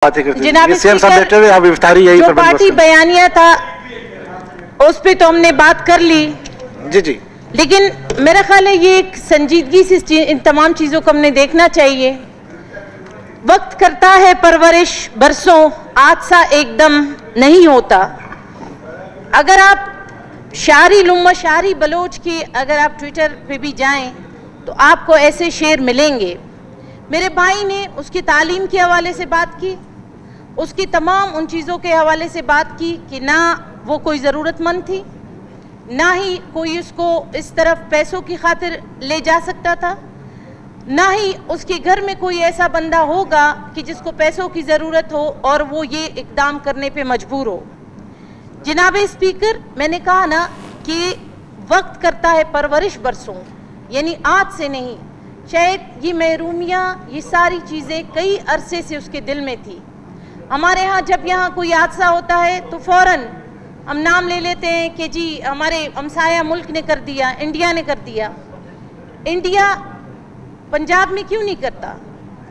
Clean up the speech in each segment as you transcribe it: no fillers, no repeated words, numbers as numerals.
जनाब जो पार्टी बयानिया था उस पे तो हमने बात कर ली जी, लेकिन मेरा ख्याल है ये एक संजीदगी से इन तमाम चीज़ों को हमने देखना चाहिए। वक्त करता है परवरिश बरसों, आज सा एकदम नहीं होता। अगर आप शायरी लुम्मा शायरी बलोच की अगर आप ट्विटर पे भी जाएं तो आपको ऐसे शेर मिलेंगे। मेरे भाई ने उसकी तालीम के हवाले से बात की, उसकी तमाम उन चीज़ों के हवाले से बात की कि ना वो कोई ज़रूरतमंद थी, ना ही कोई उसको इस तरफ पैसों की खातिर ले जा सकता था, ना ही उसके घर में कोई ऐसा बंदा होगा कि जिसको पैसों की ज़रूरत हो और वो ये इक़दाम करने पे मजबूर हो। जनाब स्पीकर, मैंने कहा ना कि वक्त करता है परवरिश बरसों, यानी आज से नहीं। शायद ये महरूमियाँ, ये सारी चीज़ें कई अरसे से उसके दिल में थी। हमारे यहाँ जब यहाँ कोई हादसा होता है तो फ़ौरन हम नाम ले लेते हैं कि जी हमारे हमसाया मुल्क ने कर दिया, इंडिया ने कर दिया। इंडिया पंजाब में क्यों नहीं करता?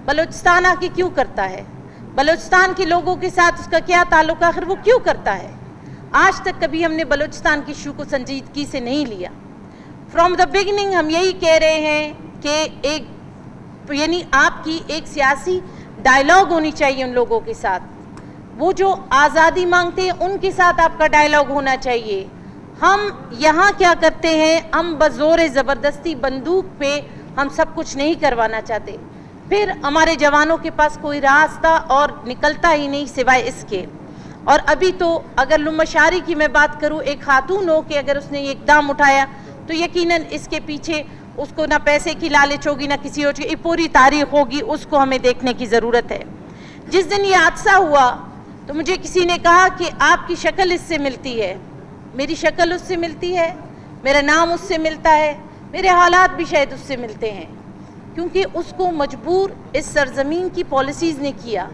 बलूचिस्तान आके क्यों करता है? बलूचिस्तान के लोगों के साथ उसका क्या ताल्लुक, आखिर वो क्यों करता है? आज तक कभी हमने बलूचिस्तान की इशू को संजीदगी से नहीं लिया। फ्रॉम द बिगिनिंग हम यही कह रहे हैं कि एक यानी आपकी एक सियासी डायलॉग होनी चाहिए उन लोगों के साथ। वो जो आज़ादी मांगते हैं उनके साथ आपका डायलॉग होना चाहिए। हम यहाँ क्या करते हैं, हम बज़ोर ज़बरदस्ती बंदूक पे हम सब कुछ नहीं करवाना चाहते। फिर हमारे जवानों के पास कोई रास्ता और निकलता ही नहीं सिवाय इसके। और अभी तो अगर लुम्मशारी की मैं बात करूँ, एक खातून हो कि अगर उसने ये इक़दाम उठाया तो यकीनन इसके पीछे उसको ना पैसे की लालच होगी ना किसी और की, पूरी तारीख होगी, उसको हमें देखने की ज़रूरत है। जिस दिन ये हादसा हुआ तो मुझे किसी ने कहा कि आपकी शक्ल इससे मिलती है। मेरी शक्ल उससे मिलती है, मेरा नाम उससे मिलता है, मेरे हालात भी शायद उससे मिलते हैं, क्योंकि उसको मजबूर इस सरजमीन की पॉलिसीज़ ने किया।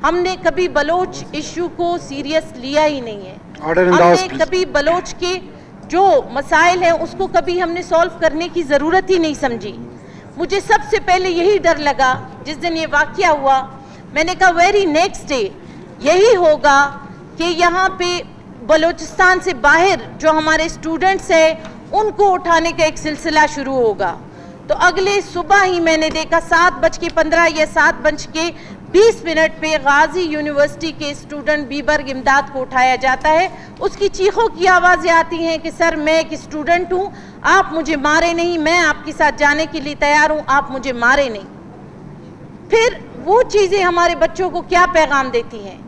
हमने कभी बलोच इशू को सीरियस लिया ही नहीं है। हमने कभी बलोच के जो मसाइल हैं उसको कभी हमने सॉल्व करने की ज़रूरत ही नहीं समझी। मुझे सबसे पहले यही डर लगा जिस दिन ये वाक़या हुआ। मैंने कहा वेरी नेक्स्ट डे यही होगा कि यहाँ पे बलूचिस्तान से बाहर जो हमारे स्टूडेंट्स हैं उनको उठाने का एक सिलसिला शुरू होगा। तो अगले सुबह ही मैंने देखा 7:15 या 7:20 पे गाजी यूनिवर्सिटी के स्टूडेंट बीबर्ग इमदाद को उठाया जाता है। उसकी चीखों की आवाज़ें आती हैं कि सर मैं एक स्टूडेंट हूँ, आप मुझे मारे नहीं, मैं आपके साथ जाने के लिए तैयार हूँ, आप मुझे मारे नहीं। फिर वो चीज़ें हमारे बच्चों को क्या पैगाम देती हैं?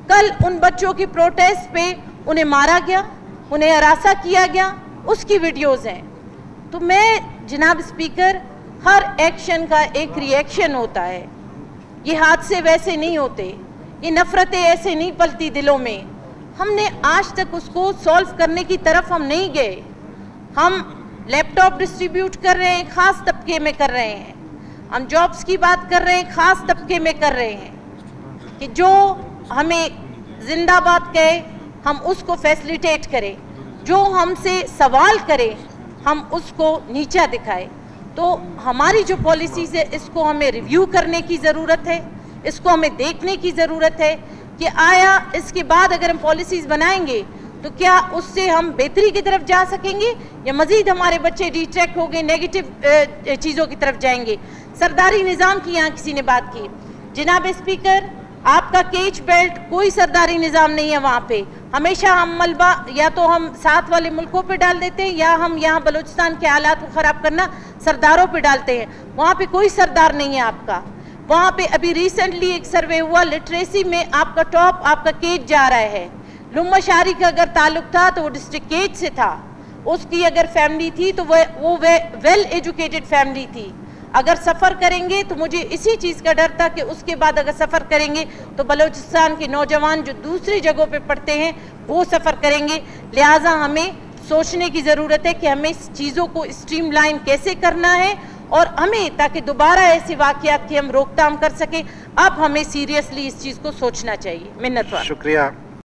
कल उन बच्चों की प्रोटेस्ट पे उन्हें मारा गया, उन्हें हरासा किया गया, उसकी वीडियोज़ हैं। तो मैं जनाब स्पीकर, हर एक्शन का एक रिएक्शन होता है। ये हादसे वैसे नहीं होते, ये नफ़रतें ऐसे नहीं पलती दिलों में। हमने आज तक उसको सॉल्व करने की तरफ हम नहीं गए। हम लैपटॉप डिस्ट्रीब्यूट कर रहे हैं, ख़ास तबके में कर रहे हैं। हम जॉब्स की बात कर रहे हैं, ख़ास तबके में कर रहे हैं कि जो हमें जिंदाबाद कहे हम उसको फैसिलिटेट करें, जो हमसे सवाल करे हम उसको नीचा दिखाए। तो हमारी जो पॉलिसीज़ है इसको हमें रिव्यू करने की ज़रूरत है, इसको हमें देखने की ज़रूरत है कि आया इसके बाद अगर हम पॉलिसीज़ बनाएंगे तो क्या उससे हम बेहतरी की तरफ जा सकेंगे या मज़ीद हमारे बच्चे डिट्रैक्ट हो गए, नेगेटिव चीज़ों की तरफ जाएंगे। सरदारी निज़ाम की यहाँ किसी ने बात की। जनाब स्पीकर, आपका केज बेल्ट कोई सरदारी निज़ाम नहीं है वहाँ पे। हमेशा हम मलबा या तो हम साथ वाले मुल्कों पे डाल देते हैं या हम यहाँ बलूचिस्तान के हालात को ख़राब करना सरदारों पे डालते हैं। वहाँ पे कोई सरदार नहीं है आपका। वहाँ पे अभी रिसेंटली एक सर्वे हुआ, लिटरेसी में आपका टॉप आपका केज जा रहा है। लुम्मशारी का अगर ताल्लुक था तो वो डिस्ट्रिक्ट केज से था। उसकी अगर फैमिली थी तो वो वेल एजुकेटेड फैमिली थी। अगर सफ़र करेंगे तो मुझे इसी चीज़ का डर था कि उसके बाद अगर सफ़र करेंगे तो बलूचिस्तान के नौजवान जो दूसरी जगहों पे पढ़ते हैं वो सफ़र करेंगे। लिहाजा हमें सोचने की ज़रूरत है कि हमें इस चीज़ों को स्ट्रीमलाइन कैसे करना है और हमें ताकि दोबारा ऐसे वाक़यात की हम रोकथाम कर सकें। अब हमें सीरियसली इस चीज़ को सोचना चाहिए। मिन्नत। शुक्रिया।